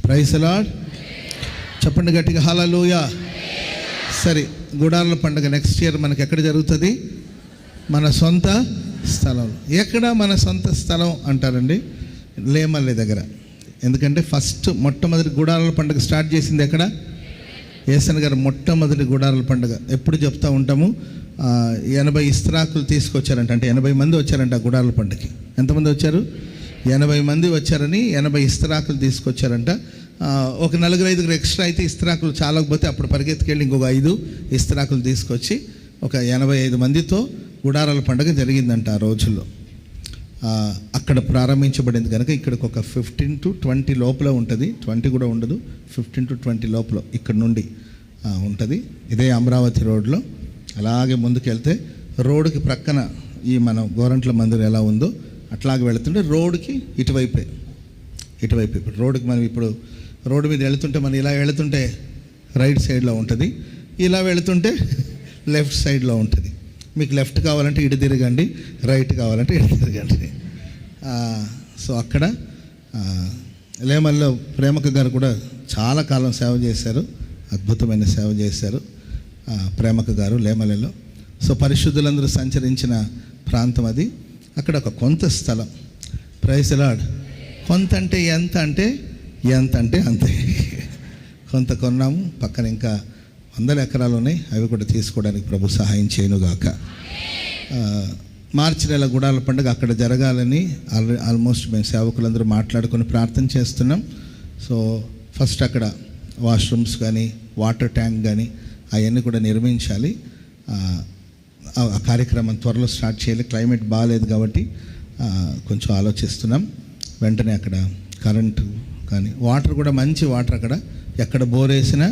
Praise the lord. చెప్పండి గట్టిగా హల్లెలూయా. సరే, గుడారాల పండుగ నెక్స్ట్ ఇయర్ మనకి ఎక్కడ జరుగుతుంది? మన సొంత స్థలం. ఎక్కడ మన సొంత స్థలం అంటారండి? లేమల్లె దగ్గర. ఎందుకంటే మొట్టమొదటి గుడారాల పండుగ స్టార్ట్ చేసింది ఎక్కడ? యేసన్ గారు మొట్టమొదటి గుడారాల పండుగ ఎప్పుడు చెప్తూ ఉంటాము. 80 ఇస్త్రాకులు తీసుకొచ్చారంట. అంటే 80 మంది వచ్చారంట ఆ గుడారాల పండుగకి. ఎంతమంది వచ్చారు? 80 మంది వచ్చారని 80 ఇస్త్రాకులు తీసుకొచ్చారంట. ఒక 4-5 ఎక్స్ట్రా అయితే ఇస్త్రాకులు చాలకపోతే అప్పుడు పరిగెత్తుకెళ్ళి ఇంకొక 5 ఇస్త్రాకులు తీసుకొచ్చి ఒక 85 మందితో గుడారాల పండుగ జరిగిందంట ఆ రోజుల్లో. అక్కడ ప్రారంభించబడింది కనుక ఇక్కడికి ఒక 15 to 20 లోపల ఉంటుంది. 20 కూడా ఉండదు, 15 to 20 లోపల ఇక్కడ నుండి ఉంటుంది. ఇదే అమరావతి రోడ్లో. అలాగే ముందుకెళ్తే రోడ్డుకి ప్రక్కన ఈ మన గోరంట్ల మందిరం ఎలా ఉందో అట్లాగే వెళుతుంటే రోడ్డుకి ఇటువైపే. ఇప్పుడు రోడ్డుకి మనం ఇప్పుడు రోడ్డు మీద వెళుతుంటే మనం ఇలా వెళుతుంటే రైట్ సైడ్లో ఉంటుంది, ఇలా వెళుతుంటే లెఫ్ట్ సైడ్లో ఉంటుంది. మీకు లెఫ్ట్ కావాలంటే ఇటు తిరగండి, రైట్ కావాలంటే ఇటు తిరగండి. సో అక్కడ లేమల్లో ప్రేమక గారు కూడా చాలా కాలం సేవ చేశారు. అద్భుతమైన సేవ చేశారు ప్రేమక గారు లేమలలో. సో పరిశుద్ధులందరూ సంచరించిన ప్రాంతం అది. అక్కడ ఒక కొంత స్థలం. Praise the lord. కొంత అంటే ఎంత అంటే అంతే. కొంత కొన్నాము. పక్కన ఇంకా 100 ఎకరాలు ఉన్నాయి. అవి కూడా తీసుకోవడానికి ప్రభు సహాయం చేయనుగాక. మార్చి నెల గుడాల పండుగ అక్కడ జరగాలని ఆల్మోస్ట్ మేము సేవకులందరూ మాట్లాడుకొని ప్రార్థన చేస్తున్నాం. సో ఫస్ట్ అక్కడ వాష్రూమ్స్ కానీ వాటర్ ట్యాంక్ కానీ అవన్నీ కూడా నిర్మించాలి. ఆ కార్యక్రమం త్వరలో స్టార్ట్ చేయాలి. క్లైమేట్ బాగాలేదు కాబట్టి కొంచెం ఆలోచిస్తున్నాం. వెంటనే అక్కడ కరెంటు కానీ వాటర్ కూడా మంచి వాటర్, అక్కడ ఎక్కడ బోర్ వేసినా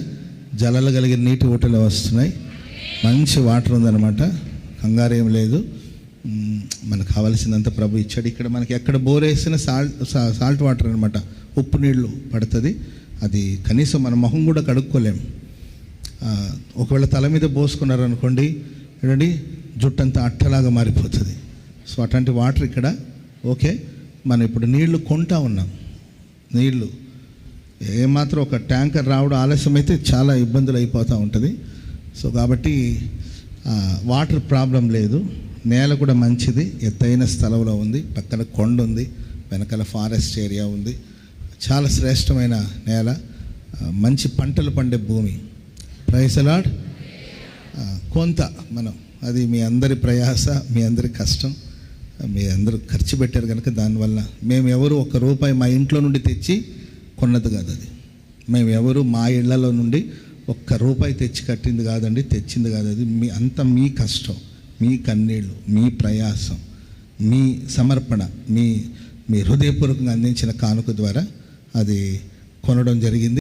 జలాలు కలిగిన నీటి ఊటలు వస్తున్నాయి. మంచి వాటర్ ఉందన్నమాట. కంగారు ఏం లేదు. మనకు కావాల్సినంత ప్రభు ఇచ్చాడు. ఇక్కడ మనకి ఎక్కడ బోర్ వేసినా సాల్ట్ వాటర్ అనమాట, ఉప్పు నీళ్లు పడుతుంది. అది కనీసం మన మొహం కూడా కడుక్కోలేం. ఒకవేళ తల మీద పోసుకున్నారనుకోండి, చూడండి జుట్టంతా అట్టలాగా మారిపోతుంది. సో అట్లాంటి వాటర్ ఇక్కడ ఓకే. మనం ఇప్పుడు నీళ్లు కొంటా ఉన్నాం. నీళ్లు ఏమాత్రం ఒక ట్యాంకర్ రావడం ఆలస్యం అయితే చాలా ఇబ్బందులు అయిపోతూ ఉంటుంది. సో కాబట్టి వాటర్ ప్రాబ్లం లేదు. నేల కూడా మంచిది, ఎత్తైన స్థలంలో ఉంది. పక్కన కొండ ఉంది, వెనకాల ఫారెస్ట్ ఏరియా ఉంది. చాలా శ్రేష్టమైన నేల, మంచి పంటలు పండే భూమి. Praise the lord. కొంత మనం అది మీ అందరి ప్రయాస, మీ అందరి కష్టం, మీ అందరూ ఖర్చు పెట్టారు కనుక దానివల్ల మేము ఎవరు ₹1 మా ఇంట్లో నుండి తెచ్చి కొన్నది కాదు. అది మేము ఎవరు మా ఇళ్లలో నుండి ₹1 తెచ్చి కట్టింది కాదండి, తెచ్చింది కాదు. అది మీ కష్టం, మీ కన్నీళ్ళు, మీ ప్రయాసం, మీ సమర్పణ, మీ హృదయపూర్వకంగా అందించిన కానుక ద్వారా అది కొనడం జరిగింది.